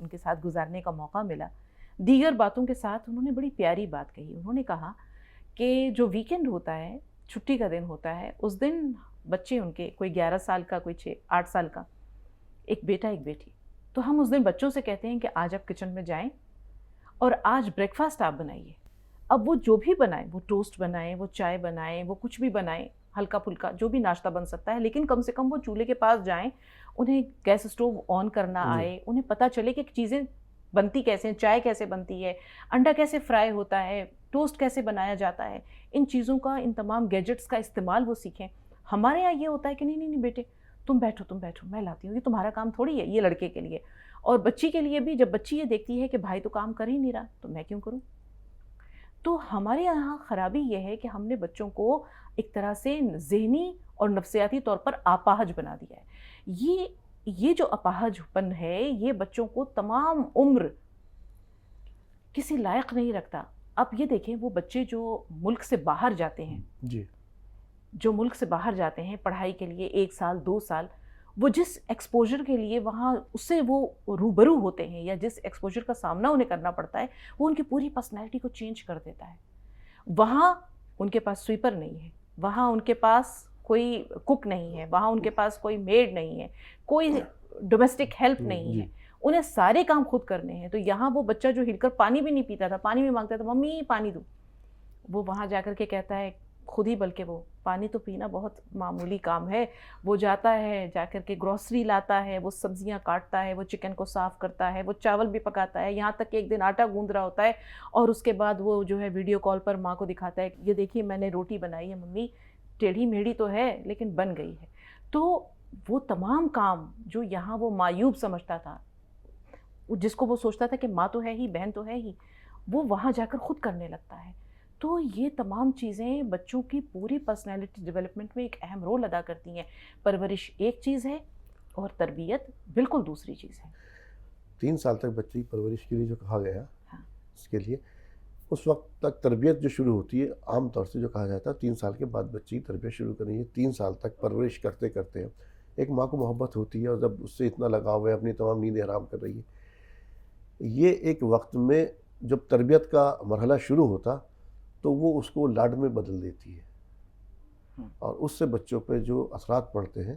ان کے ساتھ گزارنے کا موقع ملا. دیگر باتوں کے ساتھ انہوں نے بڑی پیاری بات کہی. انہوں نے کہا کہ جو ویکینڈ ہوتا ہے، چھٹی کا دن ہوتا ہے، اس دن بچے ان کے کوئی 11 سال کا، کوئی 8 سال کا، ایک بیٹا ایک بیٹی، تو ہم اس دن بچوں سے کہتے ہیں کہ آج آپ کچن میں جائیں اور آج بریک فاسٹ آپ بنائیے. اب وہ جو بھی بنائیں، وہ ٹوسٹ بنائیں، وہ چائے بنائیں، وہ کچھ بھی بنائیں، ہلکا پھلکا جو بھی ناشتہ بن سکتا ہے، لیکن کم سے کم وہ چولہے کے پاس جائیں، انہیں گیس اسٹوو آن کرنا آئے، انہیں پتہ چلے کہ چیزیں بنتی کیسے ہیں، چائے کیسے بنتی ہے، انڈا کیسے فرائی ہوتا ہے، ٹوسٹ کیسے بنایا جاتا ہے. ان چیزوں کا، ان تمام گیجٹس کا استعمال وہ سیکھیں. ہمارے یہاں یہ ہوتا ہے کہ نہیں نہیں نہیں بیٹے تم بیٹھو میں لاتی ہوں، یہ تمہارا کام تھوڑی ہے، یہ لڑکے کے لیے. اور بچی کے لیے بھی، جب بچی یہ دیکھتی ہے کہ بھائی تو کام کر ہی نہیں رہا تو میں کیوں کروں. تو ہمارے یہاں خرابی یہ ہے کہ ہم نے بچوں کو ایک طرح سے ذہنی اور نفسیاتی طور پر اپاہج بنا دیا ہے. یہ جو اپاہج پن ہے، یہ بچوں کو تمام عمر کسی لائق نہیں رکھتا. اب یہ دیکھیں، وہ بچے جو ملک سے باہر جاتے ہیں، جو ملک سے باہر جاتے ہیں پڑھائی کے لیے 1 سال 2 سال، وہ جس ایکسپوجر کے لیے وہاں اس سے وہ روبرو ہوتے ہیں یا جس ایکسپوجر کا سامنا انہیں کرنا پڑتا ہے، وہ ان کی پوری پرسنالٹی کو چینج کر دیتا ہے. وہاں ان کے پاس سویپر نہیں ہے، وہاں ان کے پاس کوئی کک نہیں ہے، وہاں ان کے پاس کوئی میڈ نہیں ہے، کوئی ڈومیسٹک ہیلپ نہیں ہے، انہیں سارے کام خود کرنے ہیں. تو یہاں وہ بچہ جو ہل کر پانی بھی نہیں پیتا تھا، پانی بھی مانگتا تھا، ممی پانی دو، وہ وہاں جا کر کے کہتا ہے خود ہی، بلکہ وہ پانی تو پینا بہت معمولی کام ہے. وہ جاتا ہے، جا کر کے گروسری لاتا ہے، وہ سبزیاں کاٹتا ہے، وہ چکن کو صاف کرتا ہے، وہ چاول بھی پکاتا ہے، یہاں تک کہ ایک دن آٹا گوندھ رہا ہوتا ہے اور اس کے بعد وہ جو ہے ویڈیو کال پر ماں کو دکھاتا ہے، یہ دیکھیے میں نے روٹی بنائی ہے ممی، ٹیڑھی میڑھی تو ہے لیکن بن گئی ہے. تو وہ تمام کام جو یہاں وہ معیوب سمجھتا تھا، جس کو وہ سوچتا تھا کہ ماں تو ہے ہی، بہن تو ہے ہی، وہ وہاں جا کر خود کرنے لگتا ہے. تو یہ تمام چیزیں بچوں کی پوری پرسنالٹی ڈیولپمنٹ میں ایک اہم رول ادا کرتی ہیں. پرورش ایک چیز ہے اور تربیت بالکل دوسری چیز ہے. 3 سال تک بچے کی پرورش کے لیے جو کہا گیا، اس کے لیے اس وقت تک تربیت جو شروع ہوتی ہے، عام طور سے جو کہا جاتا ہے 3 سال کے بعد بچے کی تربیت شروع کرنی ہے. 3 سال تک پرورش کرتے کرتے ایک ماں کو محبت ہوتی ہے، اور جب اس سے اتنا لگاؤ ہے، اپنی تمام نیندیں حرام کر رہی ہے. یہ ایک وقت میں جب تربیت کا مرحلہ شروع ہوتا تو وہ اس کو لاڈ میں بدل دیتی ہے، اور اس سے بچوں پہ جو اثرات پڑتے ہیں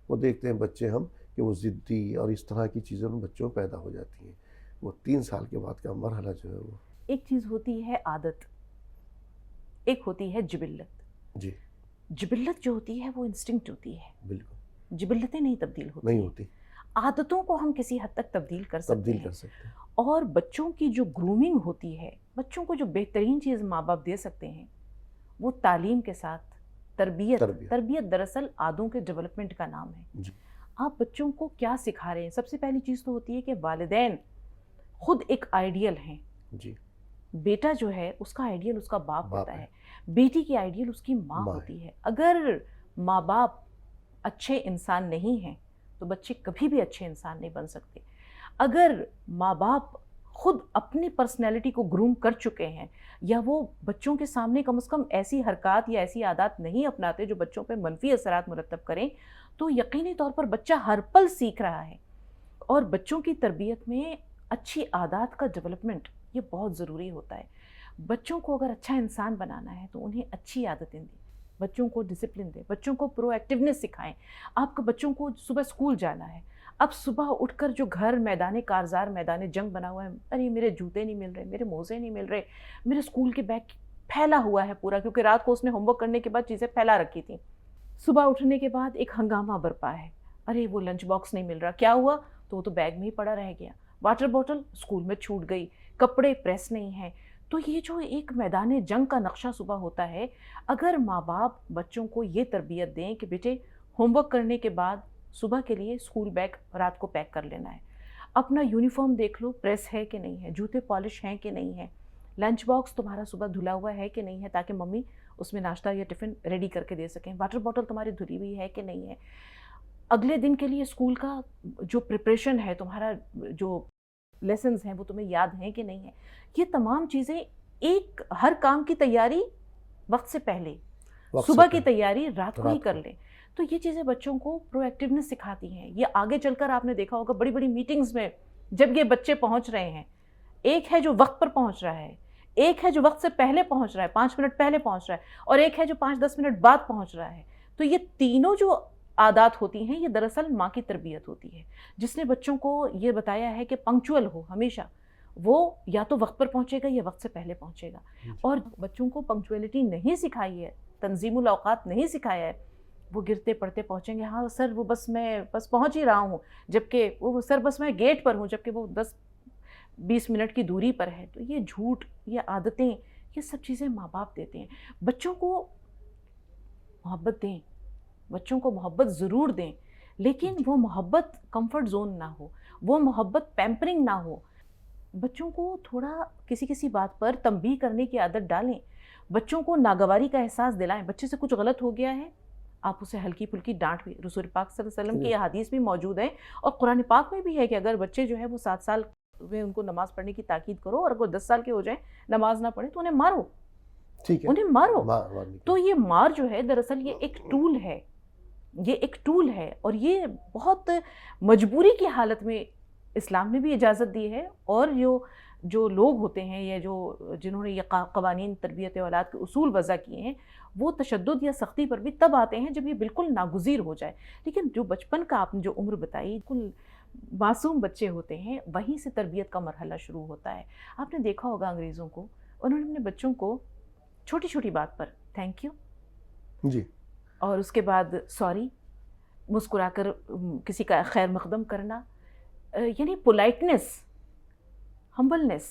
وہ دیکھتے ہیں بچے ہم کہ وہ ضدی اور اس طرح کی چیزیں ان بچوں میں پیدا ہو جاتی ہیں. وہ 3 سال کے بعد کا مرحلہ جو ہے وہ ایک چیز ہوتی ہے عادت، ایک ہوتی ہے جبلت. جبلت جو ہوتی ہے وہ انسٹنکٹ ہوتی ہے، بالکل جبلتیں نہیں تبدیل ہوتی. عادتوں کو ہم کسی حد تک تبدیل کر سکتے ہیں. اور بچوں کی جو گرومنگ ہوتی ہے، بچوں کو جو بہترین چیز ماں باپ دے سکتے ہیں وہ تعلیم کے ساتھ تربیت دراصل عادوں کے ڈیولپمنٹ کا نام ہے. آپ بچوں کو کیا سکھا رہے ہیں؟ سب سے پہلی چیز تو ہوتی ہے کہ والدین خود ایک آئیڈیل ہیں. بیٹا جو ہے اس کا آئیڈیل اس کا باپ ہوتا ہے، بیٹی کی آئیڈیل اس کی ماں ہوتی ہے. اگر ماں باپ اچھے انسان نہیں ہیں تو بچے کبھی بھی اچھے انسان نہیں بن سکتے. اگر ماں باپ خود اپنی پرسنالٹی کو گروم کر چکے ہیں، یا وہ بچوں کے سامنے کم از کم ایسی حرکات یا ایسی عادات نہیں اپناتے جو بچوں پہ منفی اثرات مرتب کریں، تو یقینی طور پر بچہ ہر پل سیکھ رہا ہے. اور بچوں کی تربیت میں اچھی عادات کا ڈیولپمنٹ یہ بہت ضروری ہوتا ہے. بچوں کو اگر اچھا انسان بنانا ہے تو انہیں اچھی عادتیں دیں، بچوں کو ڈسپلن دیں، بچوں کو پرو ایکٹیونیس سکھائیں. آپ کو بچوں کو صبح اسکول جانا ہے، اب صبح اٹھ کر جو گھر میدان کارزار میدان جنگ بنا ہوا ہے، ارے میرے جوتے نہیں مل رہے، میرے موزے نہیں مل رہے، میرے اسکول کے بیگ پھیلا ہوا ہے پورا، کیونکہ رات کو اس نے ہوم ورک کرنے کے بعد چیزیں پھیلا رکھی تھیں. صبح اٹھنے کے بعد ایک ہنگامہ برپا ہے، ارے وہ لنچ باکس نہیں مل رہا، کیا ہوا؟ تو وہ تو بیگ میں ہی پڑا رہ گیا. واٹر بوٹل اسکول میں چھوٹ گئی، کپڑے پریس نہیں ہیں. تو یہ جو ایک میدان جنگ کا نقشہ صبح ہوتا ہے، اگر ماں باپ بچوں کو یہ تربیت دیں کہ بیٹے ہوم ورک کرنے کے بعد صبح کے لیے اسکول بیگ رات کو پیک کر لینا ہے، اپنا یونیفارم دیکھ لو پریس ہے کہ نہیں ہے، جوتے پالش ہیں کہ نہیں ہے، لنچ باکس تمہارا صبح دھلا ہوا ہے کہ نہیں ہے تاکہ ممی اس میں ناشتہ یا ٹفن ریڈی کر کے دے سکیں، واٹر بوٹل تمہاری دھلی ہوئی ہے کہ نہیں ہے، اگلے دن کے لیے اسکول کا جو پریپریشن ہے، تمہارا جو لیسنز ہیں وہ تمہیں یاد ہیں کہ نہیں ہے. یہ تمام چیزیں، ایک ہر کام کی تیاری وقت سے پہلے، صبح کی تیاری رات کو ہی کر لیں. تو یہ چیزیں بچوں کو پرو ایکٹیونیس سکھاتی ہیں. یہ آگے چل کر آپ نے دیکھا ہوگا بڑی بڑی میٹنگز میں جب یہ بچے پہنچ رہے ہیں. ایک ہے جو وقت پر پہنچ رہا ہے, ایک ہے جو وقت سے پہلے پہنچ رہا ہے, 5 منٹ پہلے پہنچ رہا ہے, اور ایک ہے جو 5-10 منٹ بعد پہنچ رہا ہے. تو یہ تینوں جو عادات ہوتی ہیں یہ دراصل ماں کی تربیت ہوتی ہے, جس نے بچوں کو یہ بتایا ہے کہ پنکچوئل ہو ہمیشہ. وہ یا تو وقت پر پہنچے گا یا وقت سے پہلے پہنچے گا. اور بچوں کو پنکچوئلٹی نہیں سکھائی ہے, تنظیم الاوقات نہیں سکھایا ہے, وہ گرتے پڑتے پہنچیں گے. ہاں سر وہ میں بس پہنچ ہی رہا ہوں, جبکہ وہ سر بس میں گیٹ پر ہوں, جبکہ وہ 10-20 منٹ کی دوری پر ہے. تو یہ جھوٹ, یہ عادتیں, یہ سب چیزیں ماں باپ دیتے ہیں. بچوں کو محبت دیں, بچوں کو محبت ضرور دیں, لیکن وہ محبت کمفرٹ زون نہ ہو, وہ محبت پیمپرنگ نہ ہو. بچوں کو تھوڑا کسی بات پر تنبیہ کرنے کی عادت ڈالیں, بچوں کو ناگواری کا احساس دلائیں. بچے سے کچھ غلط ہو گیا ہے, آپ اسے ہلکی پھلکی ڈانٹ بھی, رسول پاک صلی اللہ علیہ وسلم کی احادیث بھی موجود ہیں, اور قرآن پاک میں بھی ہے کہ اگر بچے جو ہے وہ 7 سال میں ان کو نماز پڑھنے کی تاکید کرو, اور اگر 10 سال کے ہو جائیں نماز نہ پڑھیں تو انہیں مارو, ٹھیک ہے, انہیں مارو. تو یہ مار جو ہے دراصل یہ ایک ٹول ہے, یہ ایک ٹول ہے, اور یہ بہت مجبوری کی حالت میں اسلام نے بھی اجازت دی ہے. اور جو لوگ ہوتے ہیں یا جنہوں نے یہ قوانین تربیت اولاد کے اصول وضع کیے ہیں, وہ تشدد یا سختی پر بھی تب آتے ہیں جب یہ بالکل ناگزیر ہو جائے. لیکن جو بچپن کا آپ نے جو عمر بتائی, بالکل معصوم بچے ہوتے ہیں, وہیں سے تربیت کا مرحلہ شروع ہوتا ہے. آپ نے دیکھا ہوگا انگریزوں کو, انہوں نے اپنے بچوں کو چھوٹی چھوٹی بات پر تھینک یو جی, اور اس کے بعد سوری, مسکرا کر کسی کا خیر مقدم کرنا, یعنی پولائٹنس, ہمبلنس,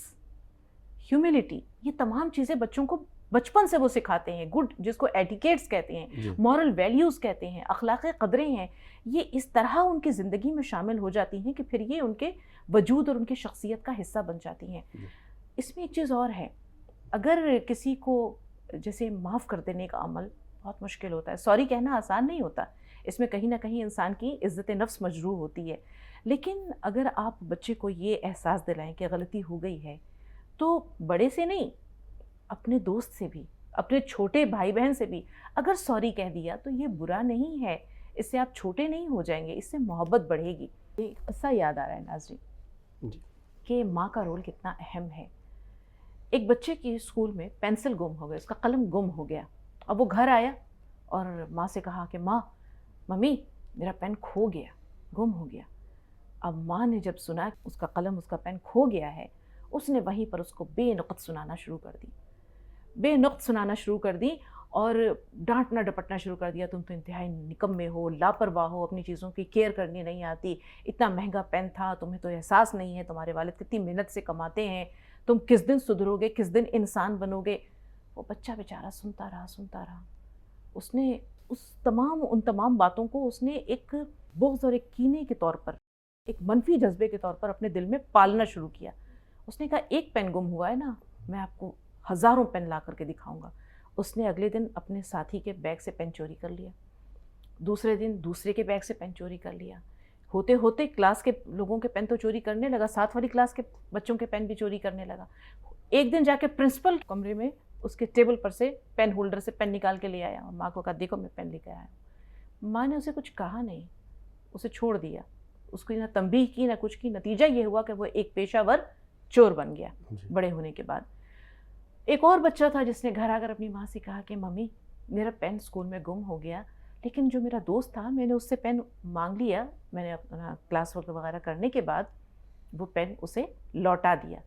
ہیوملٹی, یہ تمام چیزیں بچوں کو بچپن سے وہ سکھاتے ہیں. گڈ, جس کو ایٹیکیٹس کہتے ہیں, مورل ویلیوز کہتے ہیں, اخلاقی قدریں ہیں, یہ اس طرح ان کی زندگی میں شامل ہو جاتی ہیں کہ پھر یہ ان کے وجود اور ان کی شخصیت کا حصہ بن جاتی ہیں. اس میں ایک چیز اور ہے, اگر کسی کو جیسے معاف کر دینے کا عمل بہت مشکل ہوتا ہے, سوری کہنا آسان نہیں ہوتا, اس میں کہیں نہ کہیں انسان کی عزت نفس مجروح ہوتی ہے. لیکن اگر آپ بچے کو یہ احساس دلائیں کہ غلطی ہو گئی ہے, تو بڑے سے نہیں, اپنے دوست سے بھی, اپنے چھوٹے بھائی بہن سے بھی اگر سوری کہہ دیا تو یہ برا نہیں ہے, اس سے آپ چھوٹے نہیں ہو جائیں گے, اس سے محبت بڑھے گی. ایک قصہ یاد آ رہا ہے ناظرین کہ ماں کا رول کتنا اہم ہے. ایک بچے کی اسکول میں پینسل گم ہو گیا, اس کا قلم گم ہو گیا. اب وہ گھر آیا اور ماں سے کہا کہ ممی میرا پین کھو گیا, گم ہو گیا. اب ماں نے جب سنا اس کا قلم, اس کا پین کھو گیا ہے, اس نے وہیں پر اس کو بے نقط سنانا شروع کر دی, اور ڈانٹنا ڈپٹنا شروع کر دیا. تم تو انتہائی نکمے ہو, لاپرواہ ہو, اپنی چیزوں کی کیئر کرنی نہیں آتی, اتنا مہنگا پین تھا, تمہیں تو احساس نہیں ہے, تمہارے والد کتنی محنت سے کماتے ہیں, تم کس دن سدھرو گے, کس دن انسان بنو گے. وہ بچہ بیچارہ سنتا رہا. اس نے ان تمام باتوں کو اس نے ایک بغض اور ایک کینے کے طور پر, ایک منفی جذبے کے طور پر اپنے دل میں پالنا شروع کیا. اس نے کہا ایک پین گم ہوا ہے نا, میں آپ کو ہزاروں پین لا کر کے دکھاؤں گا. اس نے اگلے دن اپنے ساتھی کے بیگ سے پین چوری کر لیا, دوسرے دن دوسرے کے بیگ سے پین چوری کر لیا. ہوتے ہوتے کلاس کے لوگوں کے پین تو چوری کرنے لگا, ساتھ والی کلاس کے بچوں کے پین بھی چوری کرنے لگا. ایک دن جا کے پرنسپل کمرے میں اس کے ٹیبل پر سے پین ہولڈر سے پین نکال کے لے آیا, اور ماں کو کہا دیکھو میں پین لے کے آیا. ماں نے اسے کچھ کہا نہیں, اسے چھوڑ دیا, اس کو نہ تنبیہ کی نہ کچھ کی. نتیجہ یہ ہوا کہ وہ ایک پیشہ ور چور بن گیا بڑے ہونے کے بعد. ایک اور بچہ تھا جس نے گھر آ کر اپنی ماں سے کہا کہ ممی میرا پین اسکول میں گم ہو گیا, لیکن جو میرا دوست تھا میں نے اس سے پین مانگ لیا, میں نے اپنا کلاس ورک وغیرہ کرنے کے بعد وہ پین اسے لوٹا دیا.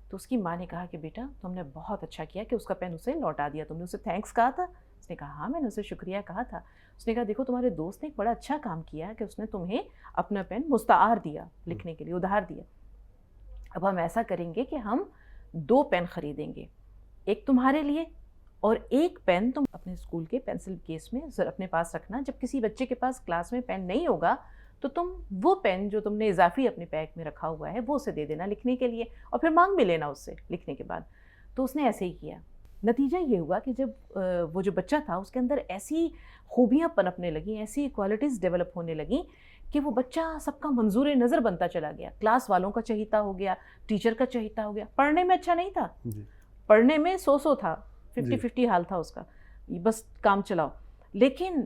تو اس کی ماں نے کہا کہ بیٹا تم نے بہت اچھا کیا کہ اس کا پین اسے لوٹا دیا, تم نے اسے تھینکس کہا تھا. اس نے کہا ہاں میں نے اسے شکریہ کہا تھا. اس نے کہا دیکھو تمہارے دوست نے ایک بڑا اچھا کام کیا کہ اس نے تمہیں اپنا پین مستعار دیا, لکھنے کے لیے ادھار دیا. اب ہم ایسا کریں گے کہ ہم 2 پین خریدیں گے, ایک تمہارے لیے اور ایک پین تم اپنے اسکول کے پینسل کیس میں اپنے پاس رکھنا. جب کسی بچے کے پاس کلاس میں پین نہیں ہوگا تو تم وہ پین جو تم نے اضافی اپنے بیگ میں رکھا ہوا ہے وہ اسے دے دینا لکھنے کے لیے, اور پھر مانگ بھی لینا اس سے لکھنے کے بعد. تو اس نے ایسے ہی کیا. نتیجہ یہ ہوا کہ جب وہ جو بچہ تھا اس کے اندر ایسی خوبیاں پنپنے لگیں, ایسی کوالٹیز ڈیولپ ہونے لگیں کہ وہ بچہ سب کا منظور نظر بنتا چلا گیا, کلاس والوں کا چہیتا ہو گیا, ٹیچر کا چہیتا ہو گیا. پڑھنے میں اچھا نہیں تھا, پڑھنے میں سو تھا, 50-50 حال تھا اس کا, بس کام چلاؤ. لیکن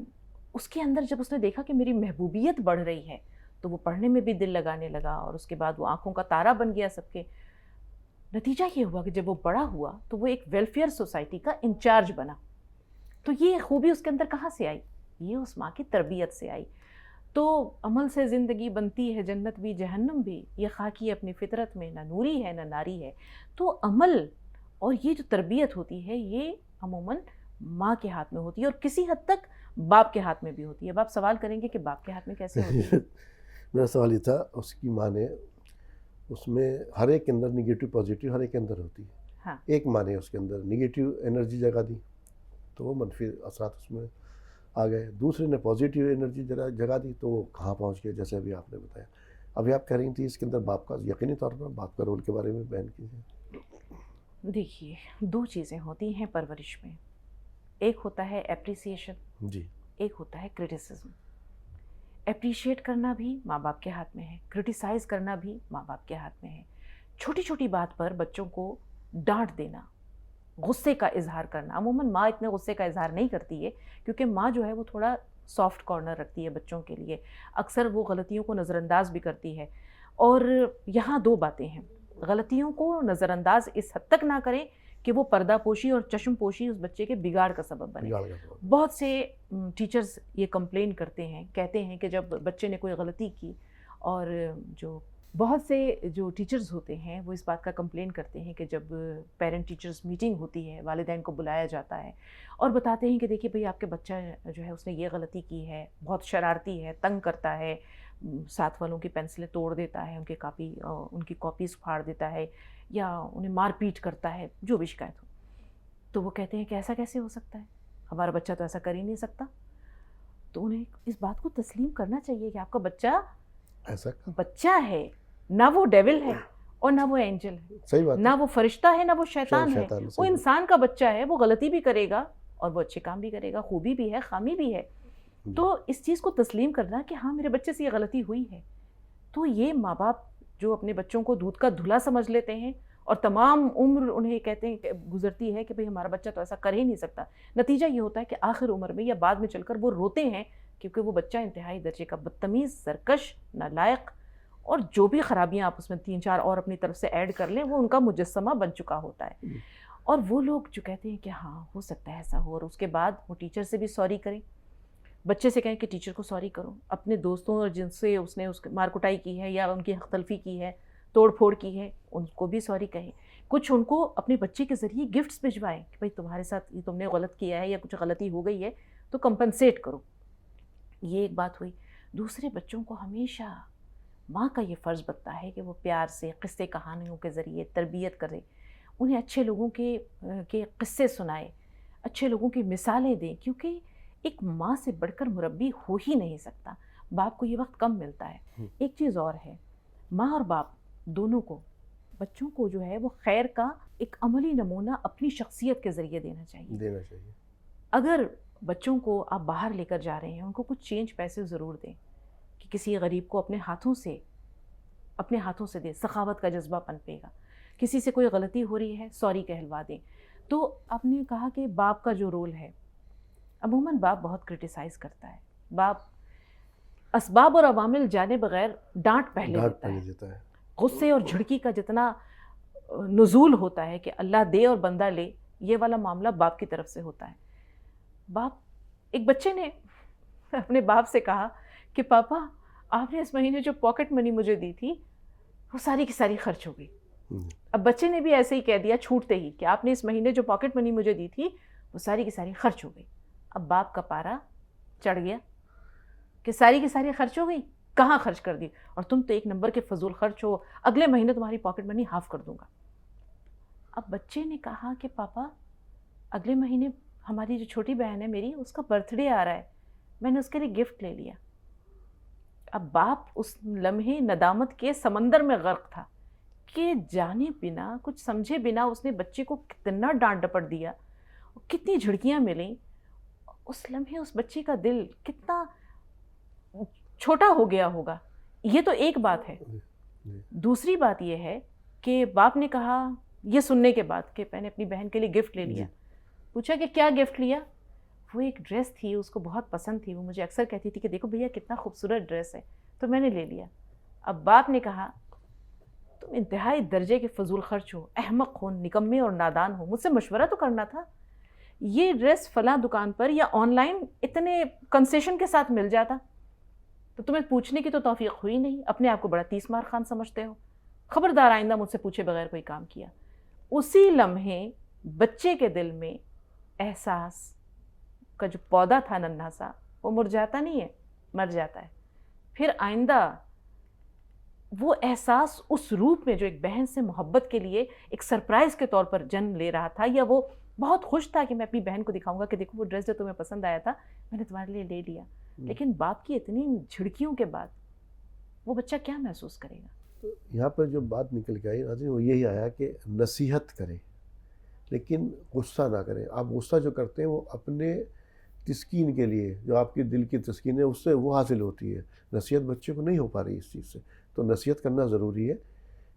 اس کے اندر جب اس نے دیکھا کہ میری محبوبیت بڑھ رہی ہے تو وہ پڑھنے میں بھی دل لگانے لگا اور اس کے بعد وہ آنکھوں کا تارا بن گیا سب کے. نتیجہ یہ ہوا کہ جب وہ بڑا ہوا تو وہ ایک ویلفیئر سوسائٹی کا انچارج بنا. تو یہ خوبی اس کے اندر کہاں سے آئی؟ یہ اس ماں کی تربیت سے آئی. تو عمل سے زندگی بنتی ہے جنت بھی جہنم بھی، یہ خاکی اپنی فطرت میں، نہ نوری ہے نہ ناری ہے. تو عمل اور یہ جو تربیت ہوتی ہے یہ عموماً ماں کے ہاتھ میں ہوتی ہے، اور کسی حد تک باپ کے ہاتھ میں بھی ہوتی ہے. اب آپ سوال کریں گے کہ باپ کے ہاتھ میں کیسے ہوتی ہے؟ میرا سوال یہ تھا، اس کی ماں نے اس میں ہر ایک کے اندر نگیٹو پازیٹیو ہر ایک کے اندر ہوتی ہے. ہاں. ایک ماں نے اس کے اندر نگیٹو انرجی جگہ دی تو وہ منفی اثرات اس میں آ گئے. دوسرے نے پازیٹیو انرجی جگہ دی تو وہ کہاں پہنچ گئے جیسے ابھی آپ نے بتایا. ابھی آپ کہہ رہی تھی اس کے اندر باپ کا یقینی طور پر باپ کا رول کے بارے میں بیان کیجیے. دیکھیے، دو چیزیں ہوتی ہیں پرورش میں. ایک ہوتا ہے اپریسیشن، جی. ایک ہوتا ہے کرٹیسزم. اپریشیٹ کرنا بھی ماں باپ کے ہاتھ میں ہے، کرٹیسائز کرنا بھی ماں باپ کے ہاتھ میں ہے. چھوٹی چھوٹی بات پر بچوں کو ڈانٹ دینا، غصے کا اظہار کرنا. عموماً ماں اتنے غصے کا اظہار نہیں کرتی ہے کیونکہ ماں جو ہے وہ تھوڑا سافٹ کارنر رکھتی ہے بچوں کے لیے. اکثر وہ غلطیوں کو نظر انداز بھی کرتی ہے. اور یہاں دو باتیں ہیں، غلطیوں کو نظر انداز اس حد تک نہ کریں کہ وہ پردہ پوشی اور چشم پوشی اس بچے کے بگاڑ کا سبب بنے. بہت سے ٹیچرز یہ کمپلین کرتے ہیں، کہتے ہیں کہ جب بچے نے کوئی غلطی کی، اور بہت سے جو ٹیچرز ہوتے ہیں وہ اس بات کا کمپلین کرتے ہیں کہ جب پیرنٹ ٹیچرز میٹنگ ہوتی ہے، والدین کو بلایا جاتا ہے اور بتاتے ہیں کہ دیکھیے بھئی آپ کے بچہ جو ہے اس نے یہ غلطی کی ہے، بہت شرارتی ہے، تنگ کرتا ہے، ساتھ والوں کی پینسلیں توڑ دیتا ہے، ان کی کاپیز پھاڑ دیتا ہے، یا انہیں مار پیٹ کرتا ہے، جو بھی شکایت ہو. تو وہ کہتے ہیں کہ ایسا کیسے ہو سکتا ہے، ہمارا بچہ تو ایسا کر ہی نہیں سکتا. تو انہیں اس بات کو تسلیم کرنا چاہیے کہ آپ کا بچہ ایسا بچہ ہے، نہ وہ ڈیول ہے اور نہ وہ اینجل ہے. صحیح بات. نہ وہ فرشتہ ہے نہ وہ شیطان ہے. وہ انسان کا بچہ ہے، وہ غلطی بھی کرے گا اور وہ اچھے کام بھی کرے گا، خوبی بھی ہے خامی بھی ہے. تو اس چیز کو تسلیم کرنا کہ ہاں میرے بچے سے یہ غلطی ہوئی ہے. تو یہ ماں باپ جو اپنے بچوں کو دودھ کا دھلا سمجھ لیتے ہیں اور تمام عمر انہیں کہتے ہیں کہ گزرتی ہے کہ بھئی ہمارا بچہ تو ایسا کر ہی نہیں سکتا. نتیجہ یہ ہوتا ہے کہ آخر عمر میں یا بعد میں چل کر وہ روتے ہیں کیونکہ وہ بچہ انتہائی درجے کا بدتمیز، سرکش، نالائق، اور جو بھی خرابیاں آپ اس میں 3-4 اور اپنی طرف سے ایڈ کر لیں وہ ان کا مجسمہ بن چکا ہوتا ہے. اور وہ لوگ جو کہتے ہیں کہ ہاں ہو سکتا ہے ایسا ہو، اور اس کے بعد وہ ٹیچر سے بھی سوری کریں. بچے سے کہیں کہ ٹیچر کو سوری کرو. اپنے دوستوں اور جن سے اس نے مار کٹائی کی ہے یا ان کی حق تلفی کی ہے، توڑ پھوڑ کی ہے، ان کو بھی سوری کہیں. کچھ ان کو اپنے بچے کے ذریعے گفٹس بھجوائیں کہ بھائی تمہارے ساتھ یہ تم نے غلط کیا ہے یا کچھ غلطی ہو گئی ہے تو کمپنسیٹ کرو. یہ ایک بات ہوئی. دوسرے بچوں کو ہمیشہ ماں کا یہ فرض بنتا ہے کہ وہ پیار سے قصے کہانیوں کے ذریعے تربیت کرے، انہیں اچھے لوگوں کے قصے سنائے، اچھے لوگوں کی مثالیں دیں، کیونکہ ایک ماں سے بڑھ کر مربی ہو ہی نہیں سکتا. باپ کو یہ وقت کم ملتا ہے. ایک چیز اور ہے، ماں اور باپ دونوں کو بچوں کو جو ہے وہ خیر کا ایک عملی نمونہ اپنی شخصیت کے ذریعے دینا چاہیے. اگر بچوں کو آپ باہر لے کر جا رہے ہیں ان کو کچھ چینج پیسے ضرور دیں کہ کسی غریب کو اپنے ہاتھوں سے دیں، سخاوت کا جذبہ پنپے گا. کسی سے کوئی غلطی ہو رہی ہے سوری کہلوا دیں. تو آپ نے کہا کہ باپ کا جو رول ہے، عموماً باپ بہت کرٹیسائز کرتا ہے. باپ اسباب اور عوامل جانے بغیر ڈانٹ پہلے دیتا ہے. غصے اور جھڑکی کا جتنا نزول ہوتا ہے کہ اللہ دے اور بندہ لے، یہ والا معاملہ باپ کی طرف سے ہوتا ہے. ایک بچے نے اپنے باپ سے کہا کہ پاپا آپ نے اس مہینے جو پاکٹ منی مجھے دی تھی وہ ساری کی ساری خرچ ہو گئی. اب بچے نے بھی ایسے ہی کہہ دیا چھوٹتے ہی کہ آپ نے اس مہینے جو پاکٹ منی مجھے دی تھی وہ ساری کی ساری خرچ ہو گئی. اب باپ کا پارا چڑھ گیا کہ ساری کی ساری خرچ ہو گئی، کہاں خرچ کر دی، اور تم تو ایک نمبر کے فضول خرچ ہو، اگلے مہینے تمہاری پاکٹ منی ہاف کر دوں گا. اب بچے نے کہا کہ پاپا اگلے مہینے ہماری جو چھوٹی بہن ہے میری، اس کا برتھ ڈے آ رہا ہے، میں نے اس کے لیے گفٹ لے لیا. اب باپ اس لمحے ندامت کے سمندر میں غرق تھا کہ جانے بنا کچھ سمجھے بنا اس نے بچے کو کتنا ڈانٹ ڈپٹ دیا، کتنی جھڑکیاں ملیں. اس لمحے اس بچے کا دل کتنا چھوٹا ہو گیا ہوگا. یہ تو ایک بات ہے. دوسری بات یہ ہے کہ باپ نے کہا یہ سننے کے بعد کہ میں نے اپنی بہن کے لیے گفٹ لے لیا. پوچھا کہ کیا گفٹ لیا؟ وہ ایک ڈریس تھی، اس کو بہت پسند تھی. وہ مجھے اکثر کہتی تھی کہ دیکھو بھیا کتنا خوبصورت ڈریس ہے. تو میں نے لے لیا. اب باپ نے کہا تم انتہائی درجے کے فضول خرچ ہو, احمق ہو, نکمے اور نادان ہو, مجھ سے مشورہ تو کرنا تھا. یہ ڈریس فلاں دکان پر یا آن لائن اتنے کنسیشن کے ساتھ مل جاتا تو تمہیں پوچھنے کی تو توفیق ہوئی نہیں, اپنے آپ کو بڑا تیس مار خان سمجھتے ہو. خبردار آئندہ مجھ سے پوچھے بغیر کوئی کام کیا. اسی لمحے بچے کے دل میں احساس کا جو پودا تھا ننھا سا, وہ مرجھاتا نہیں ہے, مر جاتا ہے. پھر آئندہ وہ احساس اس روپ میں جو ایک بہن سے محبت کے لیے ایک سرپرائز کے طور پر جنم لے رہا تھا, یا وہ بہت خوش تھا کہ میں اپنی بہن کو دکھاؤں گا کہ دیکھو وہ ڈریس جو تمہیں پسند آیا تھا میں نے تمہارے لیے لے لیا. لیکن باپ کی اتنی جھڑکیوں کے بعد وہ بچہ کیا محسوس کرے گا؟ یہاں پر جو بات نکل کے آئی ناظرین وہ یہی آیا کہ نصیحت کریں لیکن غصہ نہ کریں. آپ غصہ جو کرتے ہیں وہ اپنے تسکین کے لیے, جو آپ کی دل کی تسکین ہے اس سے وہ حاصل ہوتی ہے. نصیحت بچے کو نہیں ہو پا رہی اس چیز سے, تو نصیحت کرنا ضروری ہے,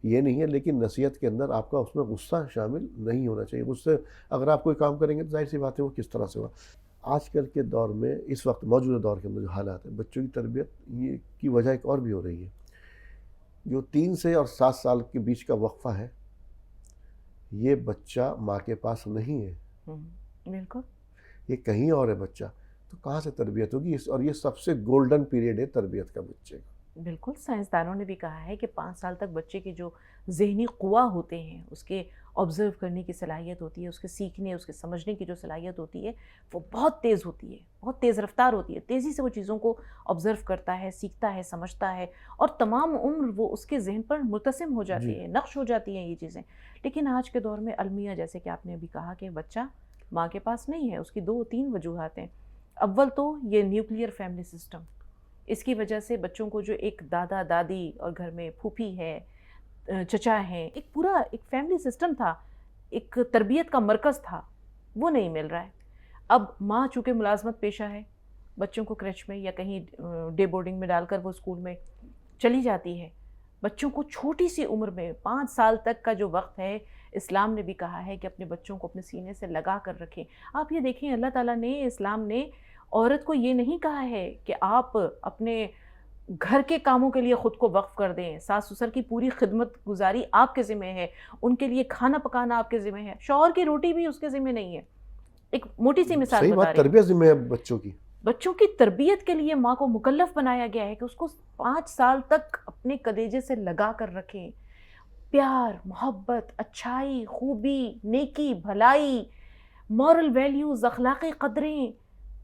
یہ نہیں ہے, لیکن نصیحت کے اندر آپ کا اس میں غصہ شامل نہیں ہونا چاہیے. غصے اگر آپ کوئی کام کریں گے تو ظاہر سی بات ہے وہ کس طرح سے ہوا. آج کل کے دور میں اس وقت موجودہ دور کے اندر جو حالات ہیں, بچوں کی تربیت یہ کی وجہ ایک اور بھی ہو رہی ہے. جو 3 سے اور 7 سال کے بیچ کا وقفہ ہے, یہ بچہ ماں کے پاس نہیں ہے, بالکل یہ کہیں اور ہے بچہ, تو کہاں سے تربیت ہوگی؟ اور یہ سب سے گولڈن پیریڈ ہے تربیت کا بچے کا. بالکل. سائنسدانوں نے بھی کہا ہے کہ 5 سال تک بچے کے جو ذہنی قوا ہوتے ہیں, اس کے آبزرو کرنے کی صلاحیت ہوتی ہے, اس کے سیکھنے, اس کے سمجھنے کی جو صلاحیت ہوتی ہے وہ بہت تیز ہوتی ہے, بہت تیز رفتار ہوتی ہے. تیزی سے وہ چیزوں کو آبزرو کرتا ہے, سیکھتا ہے, سمجھتا ہے, اور تمام عمر وہ اس کے ذہن پر مرتسم ہو جاتی ہے, نقش ہو جاتی ہیں یہ چیزیں. لیکن آج کے دور میں المیہ, جیسے کہ آپ نے ابھی کہا کہ بچہ ماں کے پاس نہیں ہے, اس کی 2-3 وجوہات ہیں. اول تو یہ نیوکلیئر فیملی سسٹم, اس کی وجہ سے بچوں کو جو ایک دادا دادی اور گھر میں پھوپھی ہے, چچا ہیں, ایک پورا ایک فیملی سسٹم تھا, ایک تربیت کا مرکز تھا, وہ نہیں مل رہا ہے. اب ماں چونکہ ملازمت پیشہ ہے, بچوں کو کریچ میں یا کہیں ڈے بورڈنگ میں ڈال کر وہ اسکول میں چلی جاتی ہے. بچوں کو چھوٹی سی عمر میں 5 سال تک کا جو وقت ہے, اسلام نے بھی کہا ہے کہ اپنے بچوں کو اپنے سینے سے لگا کر رکھیں. آپ یہ دیکھیں, اللہ تعالیٰ نے, اسلام نے عورت کو یہ نہیں کہا ہے کہ آپ اپنے گھر کے کاموں کے لیے خود کو وقف کر دیں, ساس سسر کی پوری خدمت گزاری آپ کے ذمہ ہے, ان کے لیے کھانا پکانا آپ کے ذمہ ہے, شوہر کی روٹی بھی اس کے ذمہ نہیں ہے. ایک موٹی سی مثال صحیح بتا بات, رہی ہوں. تربیت ذمہ ہے بچوں کی. بچوں کی تربیت کے لیے ماں کو مکلف بنایا گیا ہے کہ اس کو 5 سال تک اپنے کلیجے سے لگا کر رکھیں. پیار, محبت, اچھائی, خوبی, نیکی, بھلائی, مورل ویلیوز, اخلاقی قدریں,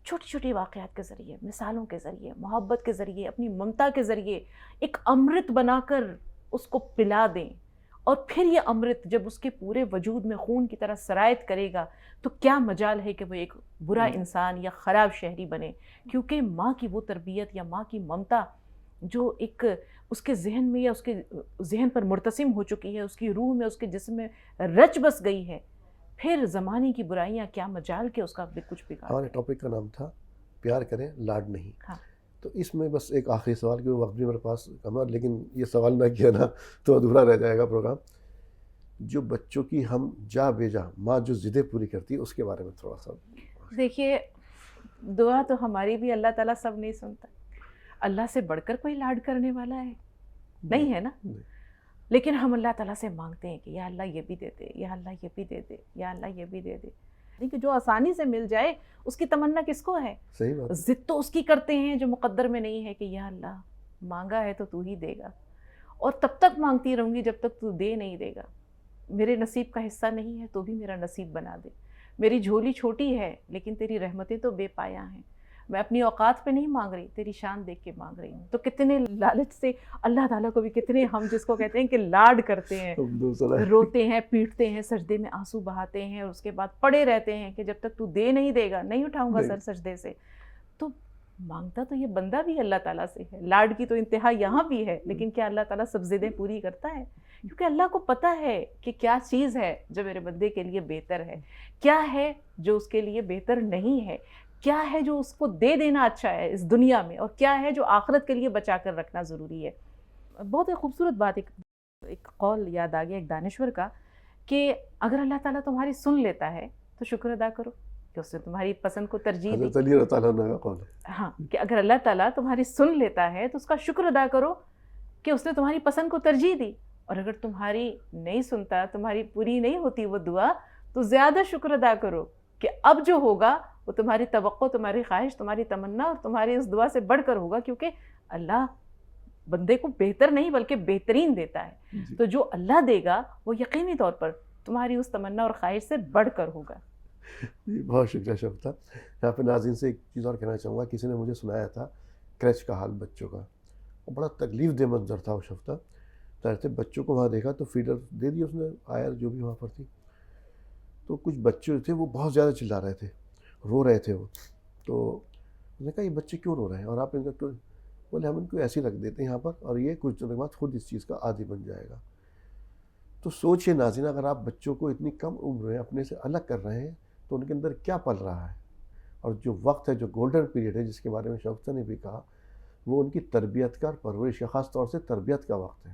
چھوٹی چھوٹی واقعات کے ذریعے, مثالوں کے ذریعے, محبت کے ذریعے, اپنی ممتا کے ذریعے ایک امرت بنا کر اس کو پلا دیں. اور پھر یہ امرت جب اس کے پورے وجود میں خون کی طرح سرایت کرے گا تو کیا مجال ہے کہ وہ ایک برا انسان یا خراب شہری بنے. کیونکہ ماں کی وہ تربیت یا ماں کی ممتا جو ایک اس کے ذہن میں یا اس کے ذہن پر مرتسم ہو چکی ہے, اس کی روح میں, اس کے جسم میں رچ بس گئی ہے, پھر زمانے کی برائیاں کیا مجال کے اس کا کچھ بگاڑ. ہمارے ٹاپک کا نام تھا پیار کریں لاڈ نہیں. ہاں. تو اس میں بس ایک آخری سوال, کہ وقت بھی میرے پاس کم ہے, لیکن یہ سوال نہ کیا نا تو ادھورا رہ جائے گا پروگرام. جو بچوں کی ہم جا بے جا ماں جو ضدیں پوری کرتی ہے اس کے بارے میں تھوڑا سا. دیکھیے, دعا تو ہماری بھی اللہ تعالیٰ سب نہیں سنتا. اللہ سے بڑھ کر کوئی لاڈ کرنے والا ہے نہیں ہے نا. لیکن ہم اللہ تعالیٰ سے مانگتے ہیں کہ یا اللہ یہ بھی دے دے, یا اللہ یہ بھی دے دے, یا اللہ یہ بھی دے دے. کہ جو آسانی سے مل جائے اس کی تمنا کس کو ہے؟ صحیح بات. ضد تو اس کی کرتے ہیں جو مقدر میں نہیں ہے کہ یا اللہ مانگا ہے تو ہی دے گا, اور تب تک مانگتی رہوں گی جب تک تو دے نہیں دے گا. میرے نصیب کا حصہ نہیں ہے تو بھی میرا نصیب بنا دے. میری جھولی چھوٹی ہے لیکن تیری رحمتیں تو بے پایا ہیں. میں اپنی اوقات پہ نہیں مانگ رہی, تیری شان دیکھ کے مانگ رہی ہوں. تو کتنے لالچ سے اللہ تعالیٰ کو بھی کتنے ہم جس کو کہتے ہیں کہ لاڈ کرتے ہیں, روتے ہیں, پیٹتے ہیں, سجدے میں آنسو بہاتے ہیں, اور اس کے بعد پڑے رہتے ہیں کہ جب تک تو دے نہیں دے گا نہیں اٹھاؤں گا سر سجدے سے. تو مانگتا تو یہ بندہ بھی اللہ تعالیٰ سے ہے. لاڈ کی تو انتہا یہاں بھی ہے, لیکن کیا اللہ تعالیٰ سب ضدیں پوری کرتا ہے؟ کیونکہ اللہ کو پتہ ہے کہ کیا چیز ہے جو میرے بندے کے لیے بہتر ہے, کیا ہے جو اس کے لیے بہتر نہیں ہے, کیا ہے جو اس کو دے دینا اچھا ہے اس دنیا میں, اور کیا ہے جو آخرت کے لیے بچا کر رکھنا ضروری ہے. بہت ایک خوبصورت بات, ایک قول یاد آ گیا ایک دانشور کا, کہ اگر اللہ تعالیٰ تمہاری سن لیتا ہے تو شکر ادا کرو, کہ اس نے تمہاری پسند کو ترجیح دی. حضرت علی رضی اللہ عنہ کا قول ہے. ہاں کہ اگر اللہ تعالیٰ تمہاری سن لیتا ہے تو اس کا شکر ادا کرو کہ اس نے تمہاری پسند کو ترجیح دی, اور اگر تمہاری نہیں سنتا, تمہاری پوری نہیں ہوتی وہ دعا, تو زیادہ شکر ادا کرو کہ اب جو ہوگا وہ تمہاری توقع, تمہاری خواہش, تمہاری تمنا اور تمہاری اس دعا سے بڑھ کر ہوگا, کیونکہ اللہ بندے کو بہتر نہیں بلکہ بہترین دیتا ہے. تو جو اللہ دے گا وہ یقینی طور پر تمہاری اس تمنا اور خواہش سے بڑھ کر ہوگا. جی بہت شکریہ شفتا. یہاں پہ ناظرین سے ایک چیز اور کہنا چاہوں گا. کسی نے مجھے سنایا تھا کریچ کا حال بچوں کا, وہ بڑا تکلیف دہ منظر تھا وہ شفتا. ظاہر بچوں کو وہاں دیکھا تو فیڈر دے دی اس نے, آیا جو بھی وہاں پر تھی, تو کچھ بچے تھے وہ بہت زیادہ چلا رہے تھے, رو رہے تھے وہ. تو میں نے کہا یہ بچے کیوں رو رہے ہیں, اور آپ ان کا کیوں؟ بولے ہم ان کو ایسے ہی رکھ دیتے ہیں یہاں پر, اور یہ کچھ دنوں کے بعد خود اس چیز کا عادی بن جائے گا. تو سوچئے ناظرین, اگر آپ بچوں کو اتنی کم عمر میں اپنے سے الگ کر رہے ہیں تو ان کے اندر کیا پل رہا ہے. اور جو وقت ہے, جو گولڈن پیریڈ ہے جس کے بارے میں شوکت نے بھی کہا, وہ ان کی تربیت کا اور پرورش کا, خاص طور سے تربیت کا وقت ہے.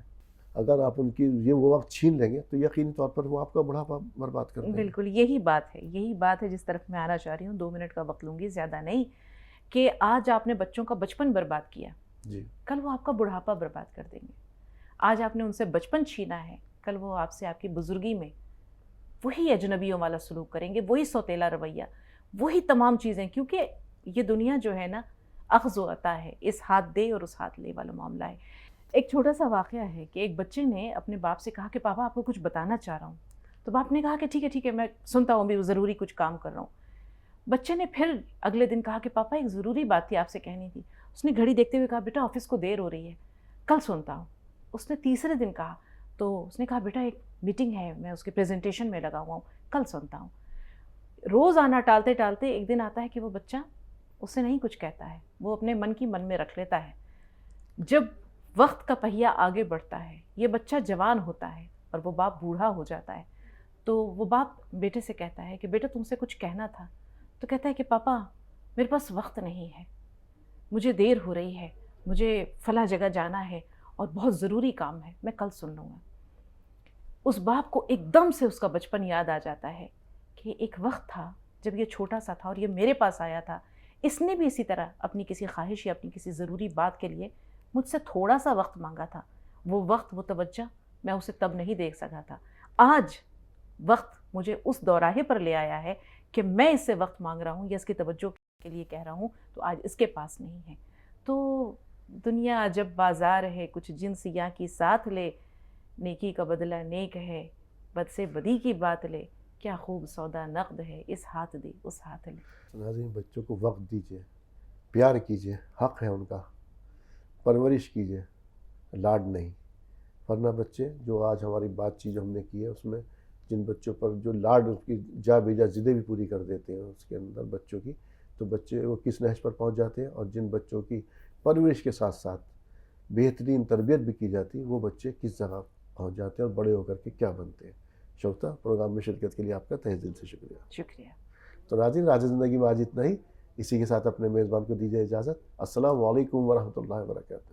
اگر آپ ان کی وہ وقت چھین لیں گے تو یقینی طور پر وہ آپ کا بڑھاپا برباد کر دیں گے. بالکل یہی بات ہے جس طرف میں آنا چاہ رہی ہوں. 2 منٹ کا وقت لوں گی, زیادہ نہیں. کہ آج آپ نے بچوں کا بچپن برباد کیا, جی کل وہ آپ کا بڑھاپا برباد کر دیں گے. آج آپ نے ان سے بچپن چھینا ہے, کل وہ آپ سے آپ کی بزرگی میں وہی اجنبیوں والا سلوک کریں گے, وہی سوتیلا رویہ, وہی تمام چیزیں. کیونکہ یہ دنیا جو ہے نا اخذ و عطا ہے, اس ہاتھ دے اور اس ہاتھ لے والا معاملہ ہے. ایک چھوٹا سا واقعہ ہے کہ ایک بچے نے اپنے باپ سے کہا کہ پاپا آپ کو کچھ بتانا چاہ رہا ہوں. تو باپ نے کہا کہ ٹھیک ہے میں سنتا ہوں, بھی ضروری کچھ کام کر رہا ہوں. بچے نے پھر اگلے دن کہا کہ پاپا ایک ضروری بات تھی آپ سے کہنی تھی. اس نے گھڑی دیکھتے ہوئے کہا بیٹا آفس کو دیر ہو رہی ہے, کل سنتا ہوں. اس نے تیسرے دن کہا, تو اس نے کہا بیٹا ایک میٹنگ ہے, میں اس کے پریزنٹیشن میں لگا ہوا ہوں, کل سنتا ہوں. روز آنا ٹالتے ٹالتے ایک دن آتا ہے کہ وہ بچہ اس سے نہیں کچھ کہتا ہے, وہ اپنے من کی من میں رکھ لیتا ہے. جب وقت کا پہیہ آگے بڑھتا ہے, یہ بچہ جوان ہوتا ہے اور وہ باپ بوڑھا ہو جاتا ہے, تو وہ باپ بیٹے سے کہتا ہے کہ بیٹا تم سے کچھ کہنا تھا. تو کہتا ہے کہ پاپا میرے پاس وقت نہیں ہے, مجھے دیر ہو رہی ہے, مجھے فلاں جگہ جانا ہے اور بہت ضروری کام ہے, میں کل سن لوں گا. اس باپ کو ایک دم سے اس کا بچپن یاد آ جاتا ہے کہ ایک وقت تھا جب یہ چھوٹا سا تھا اور یہ میرے پاس آیا تھا, اس نے بھی اسی طرح اپنی کسی خواہش یا اپنی کسی ضروری بات کے لیے مجھ سے تھوڑا سا وقت مانگا تھا. وہ وقت, وہ توجہ میں اسے تب نہیں دیکھ سکا تھا. آج وقت مجھے اس دوراہے پر لے آیا ہے کہ میں اس سے وقت مانگ رہا ہوں یا اس کی توجہ کے لیے کہہ رہا ہوں, تو آج اس کے پاس نہیں ہے. تو دنیا جب بازار ہے, کچھ جن سیاہ کی ساتھ لے, نیکی کا بدلہ نیک ہے, بد سے بدی کی بات لے, کیا خوب سودا نقد ہے, اس ہاتھ دے اس ہاتھ لے. ناظرین بچوں کو وقت دیجیے, پیار کیجیے, حق ہے ان کا, پرورش کیجیے, لاڈ نہیں. ورنہ بچے جو آج ہماری بات چیت جو ہم نے کی ہے اس میں جن بچوں پر جو لاڈ اس کی جا بیجا ضدیں بھی پوری کر دیتے ہیں اس کے اندر بچوں کی, تو بچے وہ کس نہج پر پہنچ جاتے ہیں. اور جن بچوں کی پرورش کے ساتھ ساتھ بہترین تربیت بھی کی جاتی ہے, وہ بچے کس جگہ پہنچ جاتے ہیں اور بڑے ہو کر کے کیا بنتے ہیں. شوکتا, پروگرام میں شرکت کے لیے آپ کا تہہ دل سے شکریہ. شکریہ. تو ناظرین راز زندگی میں آج اتنا ہی. اسی کے ساتھ اپنے میزبان کو دیجیے اجازت. السلام علیکم ورحمۃ اللہ وبرکاتہ.